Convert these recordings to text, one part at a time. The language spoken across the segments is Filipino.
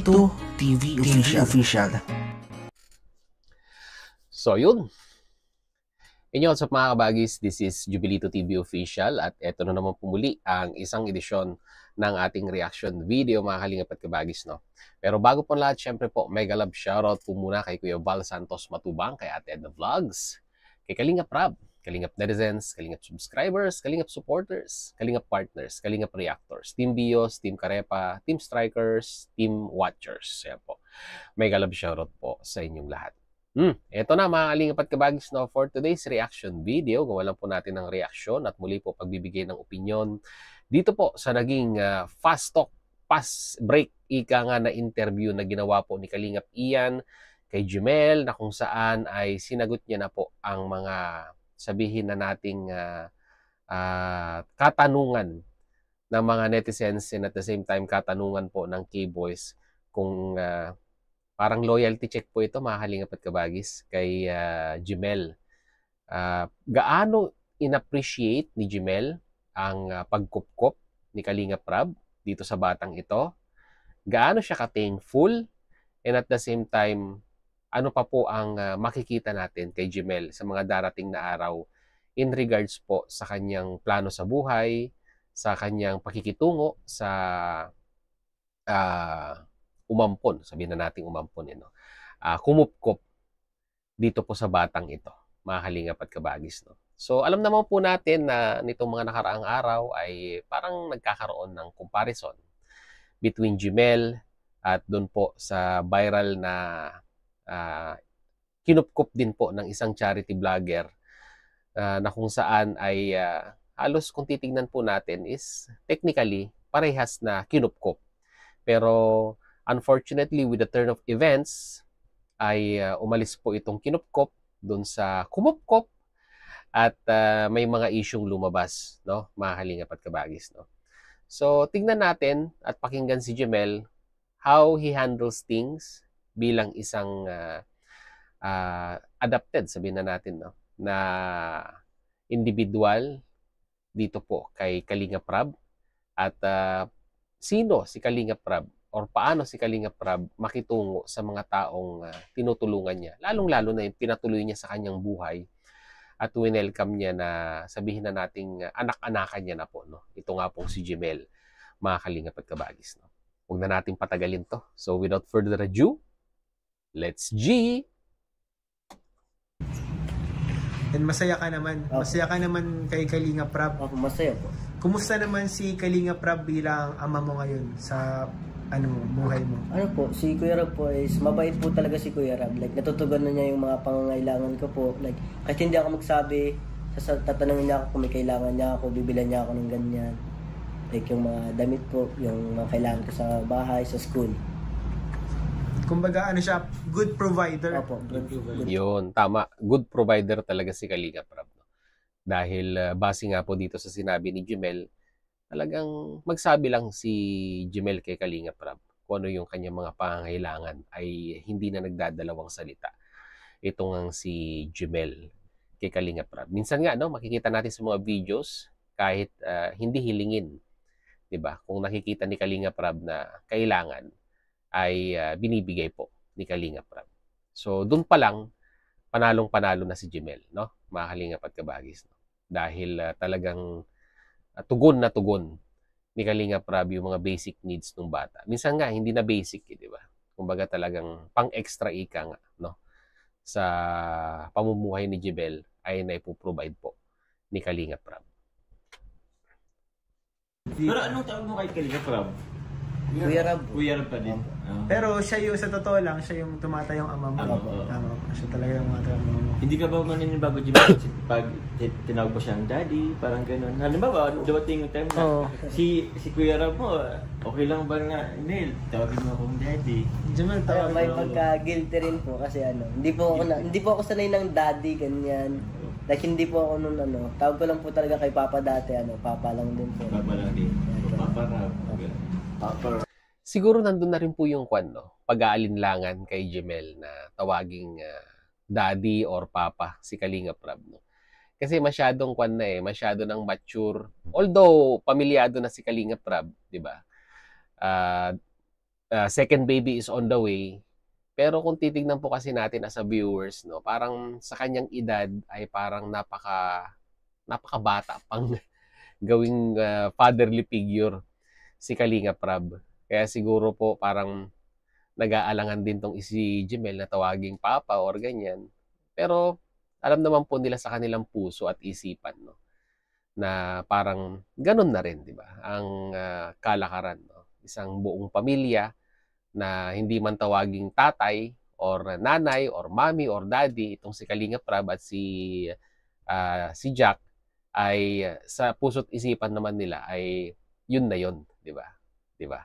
Jubilito TV Official. So yun. Inyo, what's up mga kabagis? This is Jubilito TV Official at eto na naman pumuli ang isang edisyon ng ating reaction video mga kalingap at kabagis, no? Pero bago po lahat, syempre po, mega love shoutout po muna kay Kuya Val Santos Matubang, kay Ate Edna Vlogs, kay Kalingap Rab, Kalingap Netizens, Kalingap Subscribers, Kalingap Supporters, Kalingap Partners, Kalingap Reactors, Team Bios, Team Karepa, Team Strikers, Team Watchers. Yan po. Mega love shoutout po sa inyong lahat. Ito na mga kalingap at kabagis, no, for today's reaction video. Gawa lang po natin ng reaksyon at muli po pagbibigay ng opinion dito po sa naging fast talk, fast break, ika nga na interview na ginawa po ni Kalingap Ian kay Jemel, na kung saan ay sinagot niya na po ang mga sabihin na nating katanungan ng mga netizens, and at the same time katanungan po ng K-Boys kung parang loyalty check po ito mga kalingap at kabagis kay Jemel. Gaano in-appreciate ni Jemel ang pagkupkop ni Kalingap Rab dito sa batang ito? Gaano siya ka-thankful? And at the same time, ano pa po ang makikita natin kay Jemel sa mga darating na araw in regards po sa kanyang plano sa buhay, sa kanyang pakikitungo sa umampon, sabihin na natin umampon, kumupkop dito po sa batang ito, mga kalingap at kabagis, no? So, alam naman po natin na nitong mga nakaraang araw ay parang nagkakaroon ng comparison between Jemel at doon po sa viral na kinupkop din po ng isang charity vlogger na kung saan ay halos kung titignan po natin is technically parehas na kinupkop. Pero unfortunately, with the turn of events, ay umalis po itong kinupkop doon sa kumupkop at may mga isyong lumabas, no, mga kalingap at kabagis, no? So, tingnan natin at pakinggan si Jemel how he handles things bilang isang adapted, sabihin na natin, no, na individual dito po kay Kalingap Rab at sino si Kalingap Rab or paano si Kalingap Rab makitungo sa mga taong tinutulungan niya, lalong-lalo na yung pinatuloy niya sa kanyang buhay at winelcome niya na sabihin na nating anak-anakan niya na po, no? Ito nga pong si Jemel, mga kalingap at kabagis, no? Huwag na nating patagalin to. So without further ado, let's G! And masaya ka naman. Okay. Masaya ka naman kay Kalingap Rab. Ako masaya po. Kumusta naman si Kalingap Rab bilang ama mo ngayon sa buhay mo? Ano po, si Kuya Rab po is mabait po talaga si Kuya Rab. Like, natutugan na niya yung mga pangangailangan ko po. Like, kahit hindi ako magsabi, tatanungin niya ako kung may kailangan niya ako, bibilan niya ako ng ganyan. Like, yung mga damit po, yung mga kailangan ko sa bahay, sa school. Kumbaga, ano siya, good provider. Opo, good. Yun, tama. Good provider talaga si Kalingap Rab, no? Dahil base nga po dito sa sinabi ni Jemel, talagang magsabi lang si Jemel kay Kalingap Rab kung ano yung kanyang mga pangangailangan, ay hindi na nagdadalawang salita. Ito nga si Jemel kay Kalingap Rab. Minsan nga, no, makikita natin sa mga videos kahit hindi hilingin, 'di ba? Kung nakikita ni Kalingap Rab na kailangan, ay binibigay po ni Kalingap Rab. So, doon pa lang panalong-panalo na si Jemel, no? Mga kalingap at kabagis, no? Dahil talagang tugon na tugon ni Kalingap Rab yung mga basic needs ng bata. Minsan nga, hindi na basic, di ba? Kumbaga talagang pang-extra ika nga, no? Sa pamumuhay ni Jemel ay naipoprovide po ni Kalingap Rab. Pero anong tawag mo kay Kalingap Rab? Kuya Rab. Kuya Rab pa din. Pero siya yung, sa totoo lang, siya yung tumatayong ama mo. Siya talaga yung tumatayong ama mo. Hindi ka ba maninibago, Jimmy, pag tinawag mo siyang daddy, parang gano'n? Halimbawa, dumating yung time na si Kuya Rab mo, okay lang ba nga, Neil, tawagin mo akong daddy. Jemel, Kaya tawag may mo. pagka-guilty rin po kasi hindi po ako sanay ng daddy, ganyan. Like, hindi po ako nun tawag ko lang po talaga kay Papa dati, Papa lang din po. Papa lang din. Papa Rab. Papa Rab. Siguro nandun na rin po yung pag-aalinlangan kay Jemel na tawaging daddy or papa si Kalingap Rab, no? Kasi masyadong masyado nang mature. Although pamilyado na si Kalingap Rab, 'di ba? second baby is on the way. Pero kung titignan po kasi natin as a viewers, no, parang sa kanyang edad ay parang napakabata pang gawing fatherly figure si Kalinga Prab. Kaya siguro po parang nag-aalangan din tong si Jemel na tawaging papa or ganyan. Pero alam naman po nila sa kanilang puso at isipan, no, na parang ganun na rin, di ba? Ang kalakaran, no? Isang buong pamilya na hindi man tawaging tatay or nanay or mommy or daddy, itong si Kalinga Prab at si Jack ay sa puso't isipan naman nila ay yun na yun, di ba? Di ba?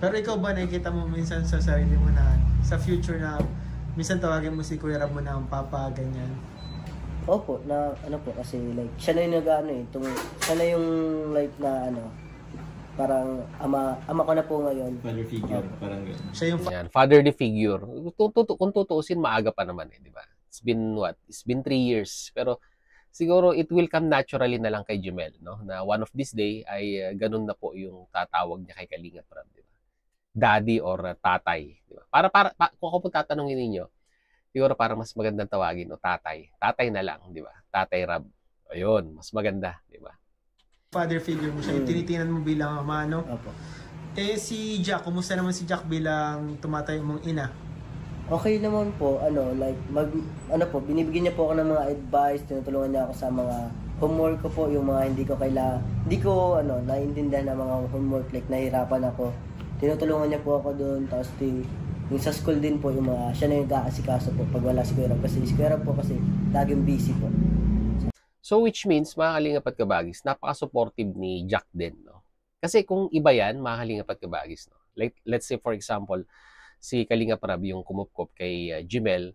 Pero ikaw ba nakikita mo minsan sa sarili mo na sa future na minsan tawagin mo si Kuya Rab mo na ang papa, ganyan? Opo, na ano po kasi like siya na yung nag-ano siya na yung like na parang ama ko na po ngayon. Father figure, parang gano'n. Siya yung Yan, fatherly figure. Kung tutuusin, maaga pa naman di ba? It's been what? It's been 3 years. Pero siguro it will come naturally na lang kay Jemel, no? Na one of this day ay ganun na po yung tatawag niya kay Kalinga Prab, di ba? Daddy or tatay, di ba? Kung ako po tatanungin ninyo, siguro para mas magandang tawagin o tatay. Tatay na lang, di ba? Tatay Rab. Ayun, mas maganda, di ba? father figure mo siya, yung tinitinan mo bilang ama, no? Opo. Eh si Jack, kumusta naman si Jack bilang tumatay mong ina? Okay naman po, binibigyan niya po ako ng mga advice, tinutulungan niya ako sa mga homework ko po, yung mga hindi ko naiintindihan ng mga homework, like nahirapan ako. Tinutulungan niya po ako doon, tapos yung sa school din po, yung siya na yung kaasikaso po pag wala si Kuya Rab, kasi si Kuya Rab po kasi laging busy po. So which means, mga Kalingap at Kabagis, napaka-supportive ni Jack din, no? Kasi kung iba yan, mga Kalingap at Kabagis, no? Like, let's say for example, si Kalinga Prab yung kumupkop kay Jemel,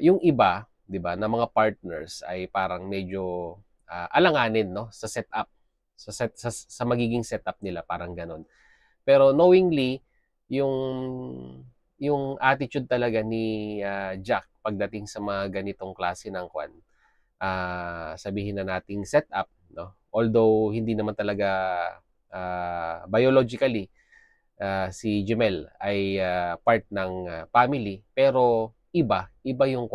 yung iba, 'di ba, na mga partners ay parang medyo alanganin, no, sa setup, sa magiging setup nila, parang ganon. Pero knowingly, yung attitude talaga ni Jack pagdating sa mga ganitong klase ng sabihin na nating setup, no, although hindi naman talaga biologically si Jemel ay part ng family, pero iba yung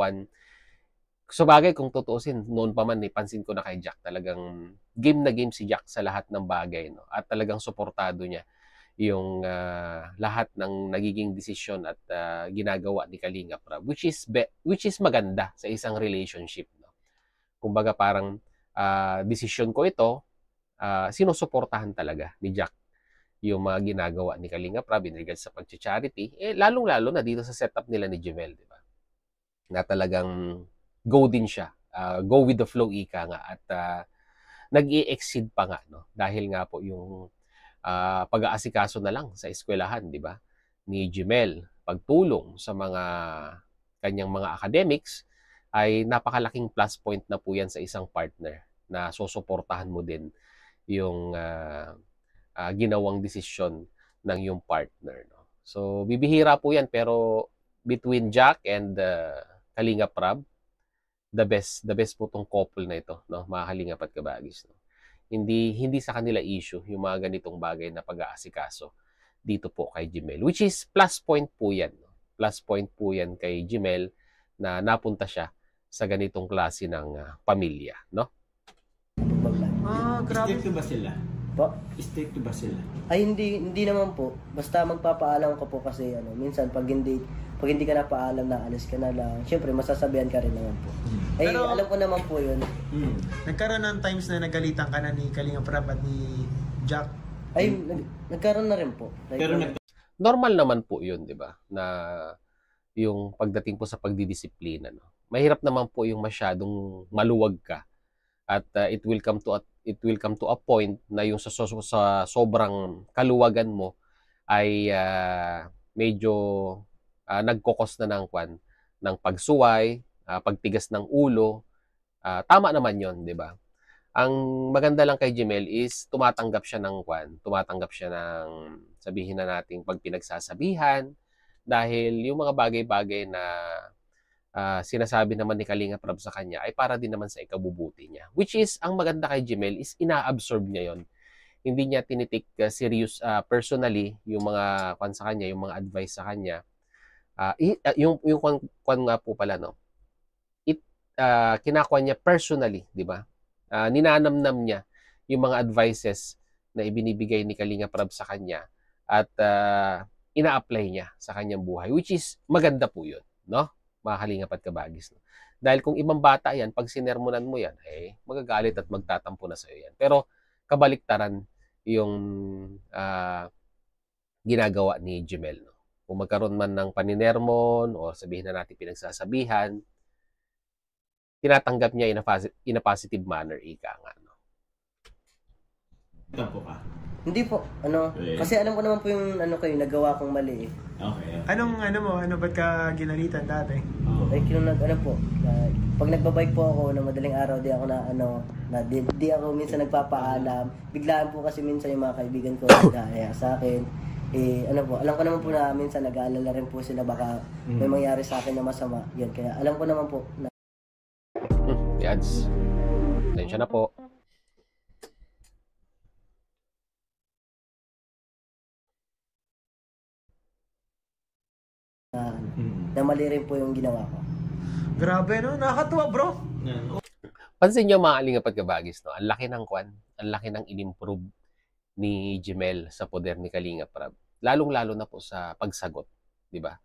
So bagay, kung tutuusin, noon pa man, pansin ko na kay Jack, talagang game na game si Jack sa lahat ng bagay, no? At talagang suportado niya yung lahat ng nagiging desisyon at ginagawa ni Kalinga Prab, which is maganda sa isang relationship, no? Kumbaga parang desisyon ko ito, sinusuportahan talaga ni Jack yung mga ginagawa ni Kalinga Prab in regards sa pag-charity, lalong-lalo na dito sa setup nila ni Jemel, di ba? Na talagang go din siya, go with the flow, ika nga, at nag-i-exceed pa nga, no? Dahil nga po yung pag-aasikaso na lang sa eskwelahan, di ba, ni Jemel, pagtulong sa mga kanyang mga academics, ay napakalaking plus point na po yan sa isang partner na susuportahan mo din yung ginawang desisyon ng yung partner, no? So bibihira po yan, pero between Jack and Kalinga Prab, the best po tong couple na ito, no, mga Kalingap at Kabagis, no? Hindi sa kanila issue yung mga ganitong bagay na pag-aasikaso dito po kay Jemel, which is plus point po yan, no? Plus point po yan kay Jemel na napunta siya sa ganitong klase ng pamilya, no? Grabe. Strict ba sila? Po? Strict ba sila? Ay hindi naman po. Basta magpapaalam ko po kasi minsan pag hindi ka na paalam, na alis ka na lang. Siyempre masasabihan ka rin naman po. Ay Pero, alam ko naman po 'yun. Nagkaroon ng times na nagalitan ka na ni Kalinga Prab at ni Jack? Ay nagkaroon na rin po. Like, Pero Normal naman po 'yun, 'di ba? Na yung pagdating po sa pagdidisiplina, no. Mahirap naman po yung masyadong maluwag ka. At it will come to a point na yung sa sobrang kaluwagan mo ay medyo nagkokos na ng pagsuway, pagtigas ng ulo. Tama naman 'yon, 'di ba? Ang maganda lang kay Jemel is tumatanggap siya ng sabihin na nating pagpinagsasabihan, dahil yung mga bagay-bagay na sinasabi naman ni Kalinga Prab sa kanya ay para din naman sa ikabubuti niya. Which is, ang maganda kay Jemel is ina-absorb niya yon. hindi niya tinitik serious personally yung mga kwan sa kanya, yung mga advice sa kanya. Yung kwan nga po pala, no? Kinakuha niya personally, di ba? Ninanamnam niya yung mga advices na ibinibigay ni Kalinga Prab sa kanya at ina-apply niya sa kanyang buhay, which is maganda po yun, no? Mga Kalingap at Kabagis. No? Dahil kung ibang bata yan, pag sinermonan mo yan, magagalit at magtatampo na sa'yo yan. Pero kabaliktaran yung ginagawa ni Jemel. No? Kung magkaroon man ng paninermon o sabihin na natin pinagsasabihan, tinatanggap niya in a positive manner, ika nga. No? Tampo ka? Hindi po. Kasi alam ko naman po yung nagawa kong mali eh. Okay. Ano ba't ka ginalitan dati? Like yung pag nagbabike po ako na madaling araw, di ako di ako minsan nagpapaalam. Biglaan po kasi minsan yung mga kaibigan ko nagaya sa akin. Alam ko naman po na minsan nag-aalala rin po sila baka may mangyari sa akin na masama. Yan, kaya alam ko naman po na Yads. Tensya na po. na mali rin po yung ginawa ko. Grabe, no? Nakakatuwa, bro. Pansin nyo mga Kalingap at Kabagis, no? Ang laki ng kwan, ang laki ng in-improve ni Jemel sa poder ni Kalingap Prab. Lalong-lalo na po sa pagsagot, di ba?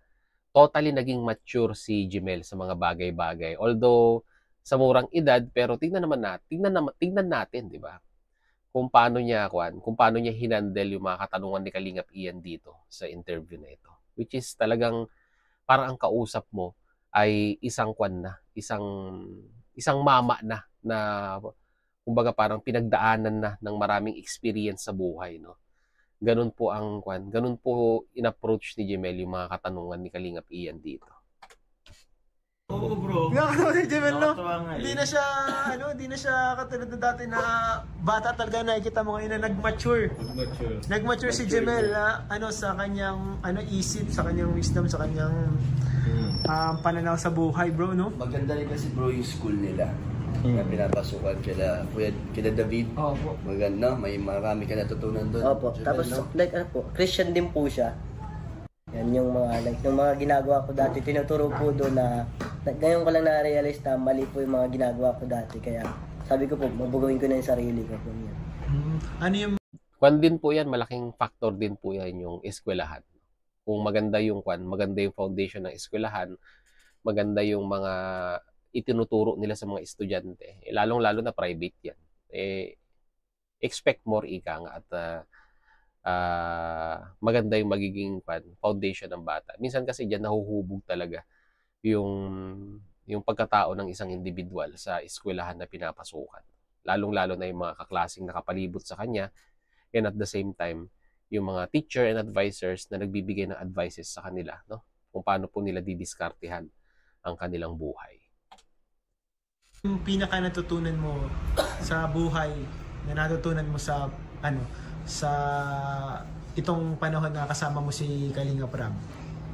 Totally naging mature si Jemel sa mga bagay-bagay. Although sa murang edad, pero tingnan natin, di ba? Kung paano niya hinandle yung mga katanungan ni Kalingap Ian dito sa interview na ito. Which is talagang parang ang kausap mo ay isang mama na kumbaga parang pinagdaanan na ng maraming experience sa buhay, no. Ganun po in-approach ni Jemel yung mga katanungan ni Kalingap Ian dito. Oo, bro. Nakakatawa si Jemel, no? Hindi Hindi na siya katulad na dati na bata talaga. Nakikita mo ngayon na nag-mature si Jemel sa kanyang isip, sa kanyang wisdom, sa kanyang pananaw sa buhay, bro, no? Maganda rin kasi bro yung school nila. Na pinapasukan kila David. Opo. Maganda, may marami ka natutunan doon. Opo. Tapos Christian din po siya. Yan yung mga ginagawa ko dati, tinuturo po doon na ngayon ko lang na-realize na mali po yung mga ginagawa ko dati. Kaya sabi ko po, mabugawin ko na yung sarili ko po yan. Ano yung... Kwan din po yan, malaking factor din po yan yung eskwelahan. Kung maganda yung foundation ng eskwelahan, maganda yung mga itinuturo nila sa mga estudyante. Lalong-lalo na private yan. Expect more, ika nga, at maganda yung magiging foundation ng bata. Minsan kasi diyan nahuhubog talaga yung pagkatao ng isang individual sa eskwelahan na pinapasukan. Lalong-lalo na yung mga kaklaseng nakapalibot sa kanya, and at the same time, yung mga teacher and advisors na nagbibigay ng advices sa kanila, no? Kung paano po nila didiskartehan ang kanilang buhay. Yung pinaka natutunan mo sa buhay na natutunan mo sa itong panahon na kasama mo si Kalingap Prab?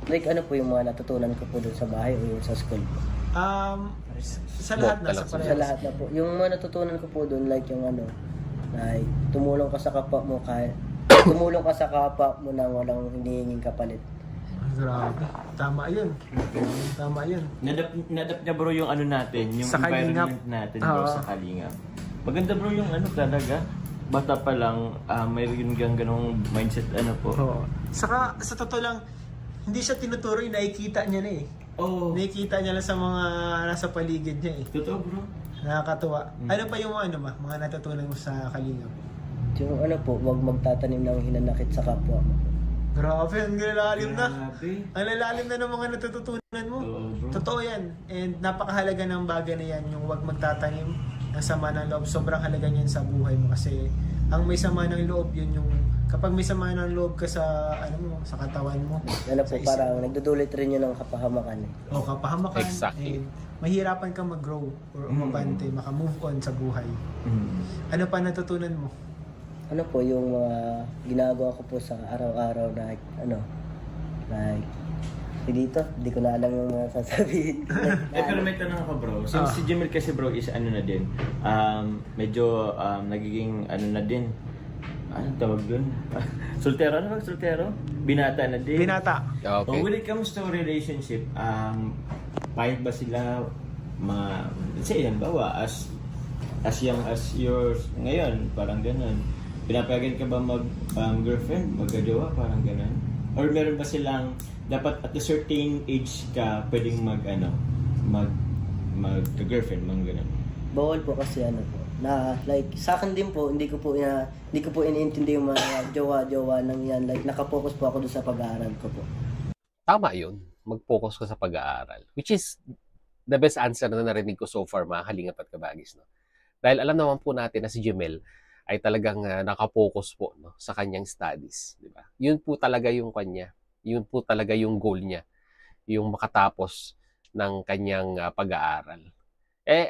Like po yung mga natutunan ko po doon sa bahay o yung sa school po? Sa lahat na, sa lahat na po. Yung mga natutunan ko po doon, like yung like tumulong ka sa kapwa mo na walang hinihinging kapalit. Grabe. Tama yun. Nadap niya bro yung natin, yung sa environment natin bro sa Kalingap. Maganda bro yung talaga. Bata pa lang, mayroon kang ganong mindset po. Oo. Saka sa totoo lang, hindi siya tinuturo, nakikita niya na eh. Oo. Nakikita niya lang sa mga nasa paligid niya eh. Totoo bro. Nakakatuwa. Ano pa yung mga natutunan mo sa Kalingap? Yung huwag magtatanim ng hinanakit sa kapwa mo. Grabe, ang lalalim na. Grabe. Ang lalalim na ng mga natututunan mo. Totoo yan. And napakahalaga ng bagay na yan, yung huwag magtatanim ng sama ng loob. Sobrang halaga niyan sa buhay mo kasi ang may sama ng loob, yun yung kapag may sama ng loob ka sa sa katawan mo. Parang nagdudulot rin yun ng kapahamakan. O kapahamakan. Exactly. And mahirapan kang mag-grow or umabante, maka-move on sa buhay. Ano pa natutunan mo? Yung mga ginagawa ko po sa araw-araw na dito, hindi ko na alam yung mga sasabihin. Pero may tanong ako bro. Since si Jemel kasi bro is na din, medyo nagiging na din, anong tawag dun? Soltero na bang soltero? Binata na din. Binata. Okay. When it comes to relationship, pahit ba sila let's say, halimbawa, as young as yours ngayon, parang ganun. Pinapayagan ka ba girlfriend, magkajowa, parang ganun? Or meron ba silang, dapat at a certain age ka pwedeng mag-girlfriend, mga ganun? Bawal po kasi ano po. Na like sa akin din po, hindi ko po iniintindi yung mga jowa-jowa nang yan. Like nakapokus po ako doon sa pag-aaral ko po. Tama yun. Mag-focus ka sa pag-aaral. Which is the best answer na narinig ko so far, mga kalingap at kabagis. No? Dahil alam naman po natin na si Jemel ay talagang nakapokus po, no, sa kanyang studies. Diba? Yun po talaga yung kanya. Yun po talaga yung goal niya. Yung makatapos ng kanyang pag-aaral.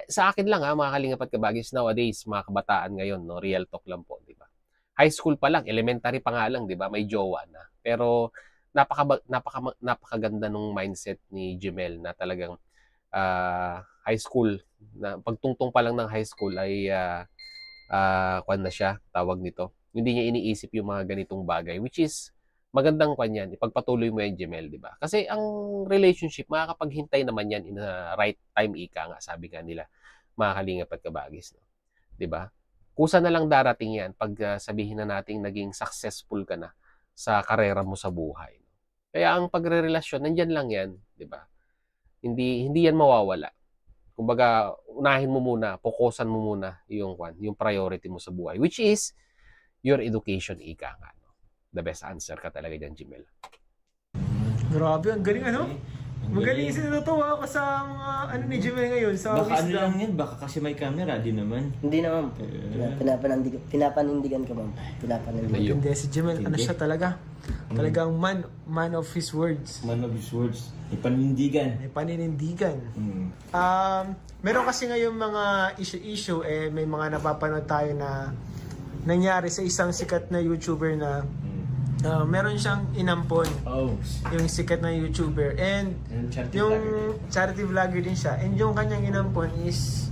Sa akin lang mga kalingap at kabagis, nowadays, mga kabataan ngayon, no, real talk lang po, di ba? High school pa lang, elementary pa nga lang, di ba? May jowa na. Pero napakaganda nung mindset ni Jemel na talagang high school, na pagtungtong pa lang ng high school ay kwan na siya, tawag nito. Hindi niya iniisip yung mga ganitong bagay, which is magandang kwan yan. Ipagpatuloy mo yan, Jemel, di ba? Kasi ang relationship, makakapaghintay naman yan in the right time, ika nga, sabi nga nila, mga kalingap at kabagis. No? Di ba? Kusa na lang darating yan pag sabihin na nating naging successful ka na sa karera mo sa buhay. Kaya ang pagrerelasyon, nandyan lang yan, di ba? Hindi yan mawawala. Kumbaga, unahin mo muna, fokusan mo muna yung priority mo sa buhay, which is your education, ika nga. The best answer ka talaga dyan, Jemel. Grabe, ang galing ano? Magaling sinatutuwa ako sa ni Jemel ngayon sa baka wisdom. lang yan, baka kasi may camera, di naman. Hindi naman po. Pinapanindigan ka ba? Pinapanindigan. Hindi, si Jemel, ano siya talaga? Talagang man of his words. Man of his words. May panindigan. May paninindigan. Meron kasi ngayon mga issue, may mga napapanood tayo na nangyari sa isang sikat na YouTuber na meron siyang inampon. Yung sikat na YouTuber. And yung charity vlogger din siya. And yung kanyang inampon is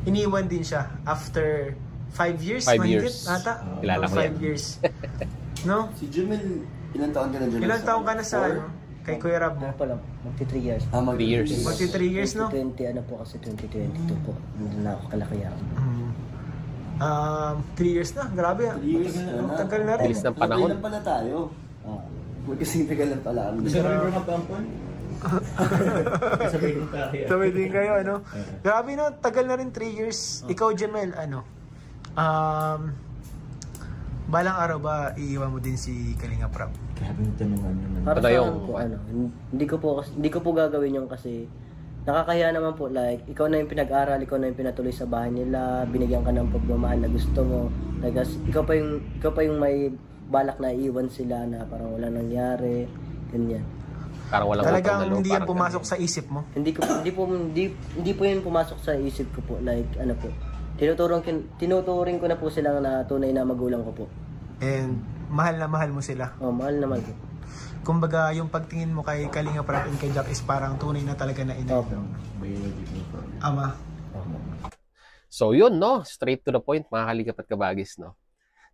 iniwan din siya after 5 years. 5 years. Ata? Kilala ko yan. 5 years. No? Si Jemel, ilang taon ka na dyan? Ilang taon ka na sa kay Kuya Rab? Ano pa lang, magti 3 years. 3 years. Magti 3 years, no? 2020, ano po kasi 2022 po. Hindi na ako kalakihan. 3 years na, grabe. 3 years na. Tagal na rin. Bilis ng panahon. Ilan pala tayo? Kasi tagal lang pala. Survivor ka pampon? Sabay din tayo. Sabay din kayo, ano? Grabe no, tagal na rin 3 years. Ikaw, Jemel, ano? Balang araw ba iiwan mo din si Kalinga Prab? Grabe yung tanungan naman. Para Ito sa yung- akin po, hindi ko po gagawin yung kasi nakakahiya naman po, like, ikaw na yung pinag-aral, ikaw na yung pinatuloy sa bahay nila, binigyan ka ng pagmamahal na gusto mo. Like, ikaw pa yung may balak na iwan sila na parang wala nangyari, ganyan. Parang walang Talagang utang na loob, hindi yan parang pumasok ganun. sa isip mo. Hindi po yun pumasok sa isip ko po, like, ano po. Tinuturing ko na po silang na tunay na magulang ko po. And mahal na mahal mo sila. Oh, mahal naman po. Kumbaga, yung pagtingin mo kay Kalinga Prab and kay Jack is parang tunay na talaga na ina. Opo. Ama. So yun, no? Straight to the point, mga kalingap at kabagis, no?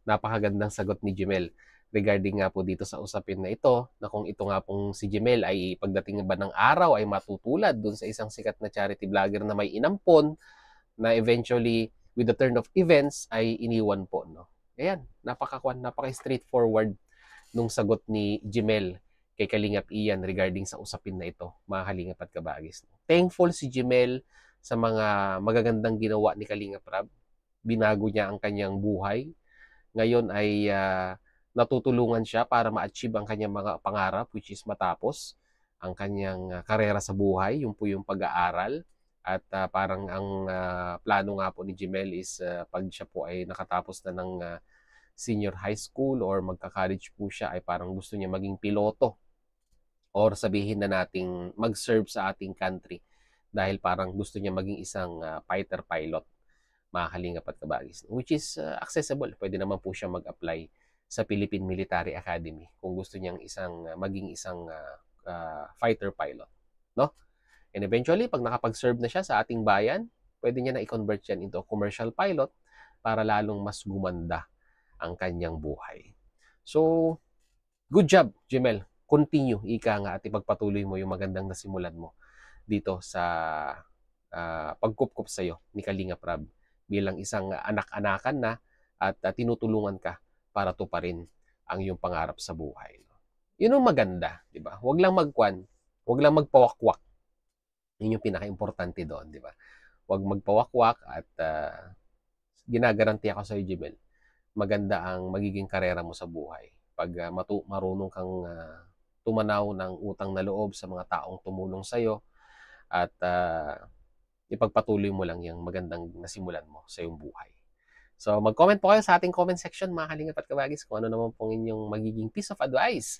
Napakagandang sagot ni Jemel regarding nga po dito sa usapin na ito, na kung ito nga pong si Jemel ay pagdating ba ng araw ay matutulad dun sa isang sikat na charity vlogger na may inampon na eventually with the turn of events ay iniwan po, no? Ayan, napaka-straightforward nung sagot ni Jemel kay Kalingap Ian regarding sa usapin na ito, mga kalingap at kabagis. Thankful si Jemel sa mga magagandang ginawa ni Kalingap Rab. Binago niya ang kanyang buhay. Ngayon ay natutulungan siya para ma-achieve ang kanyang mga pangarap, which is matapos ang kanyang karera sa buhay, yung po yung pag-aaral. At parang ang plano nga po ni Jemel is pag siya po ay nakatapos na ng senior high school or magka-college po siya, ay parang gusto niya maging piloto or sabihin na nating mag-serve sa ating country dahil parang gusto niya maging isang fighter pilot, mga kalingap at kabagis, which is accessible. Pwede naman po siya mag-apply sa Philippine Military Academy kung gusto niyang maging isang fighter pilot, no? And eventually, pag nakapag-serve na siya sa ating bayan, pwede niya na i-convert yan into a commercial pilot para lalong mas gumanda ang kanyang buhay. So, good job, Jemel. Continue, ika nga, at ipagpatuloy mo yung magandang nasimulan mo dito sa pagkupkup sa'yo ni Kalingap Rab bilang isang anak-anakan na at tinutulungan ka para tuparin ang iyong pangarap sa buhay. Yun ang maganda, di ba? Huwag lang huwag lang magpawakwak. Yun yung pinaka-importante doon, di ba? Huwag magpawakwak at ginagaranti ako sa iyo, Jemel, maganda ang magiging karera mo sa buhay. Pag marunong kang tumanaw ng utang na loob sa mga taong tumulong sa iyo at ipagpatuloy mo lang yung magandang nasimulan mo sa iyong buhay. So, mag-comment po kayo sa ating comment section, mga Kalingap at Kabagis, kung ano naman pong inyong magiging piece of advice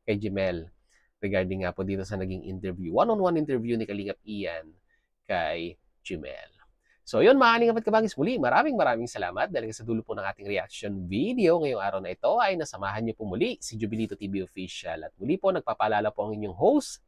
kay Jemel regarding nga po dito sa naging interview, one-on-one interview ni Kalingap Ian kay Jemel. So, yun, mga Kalingap at Kabagis, muli, maraming salamat dahil sa dulo po ng ating reaction video ngayong araw na ito ay nasamahan niyo po muli si Jovelito TV Official. At muli po, nagpapaalala po ang inyong host.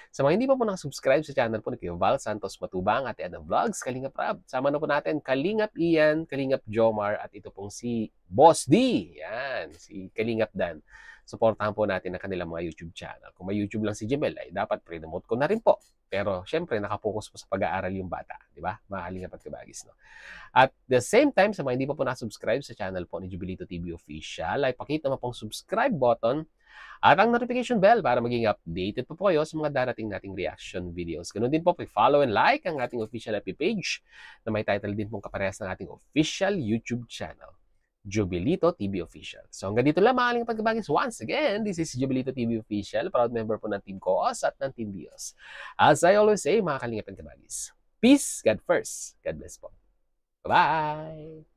Sa mga hindi pa po nakasubscribe sa channel po ni Kuya Val Santos Matubang at Ed Vlogs, Kalingap Rab. Sama na po natin Kalingap Ian, Kalingap Jomar at ito pong si Boss D. Yan, si Kalingap Dan. Supportahan po natin ang kanilang mga YouTube channel. Kung may YouTube lang si Jemel, ay dapat pre-promote ko na rin po. Pero syempre, nakapokus po sa pag-aaral yung bata. Di ba? Mga Kalingap at Kabagis. No? At the same time, sa mga hindi pa po nakasubscribe sa channel po ni Jovelito TV Official, ay pakita naman pong subscribe button at ang notification bell para maging updated po kayo sa mga darating nating reaction videos. Ganun din po, follow and like ang ating official FB page na may title din pong kaparehas ng ating official YouTube channel, Jovelito TV Official. So hanggang dito lang, mga Kalingap at Kabagis. Once again, this is Jovelito TV Official, proud member po ng Team Koos at ng Team Bios. As I always say, mga Kalingap at Kabagis, peace, God first. God bless po. Bye-bye!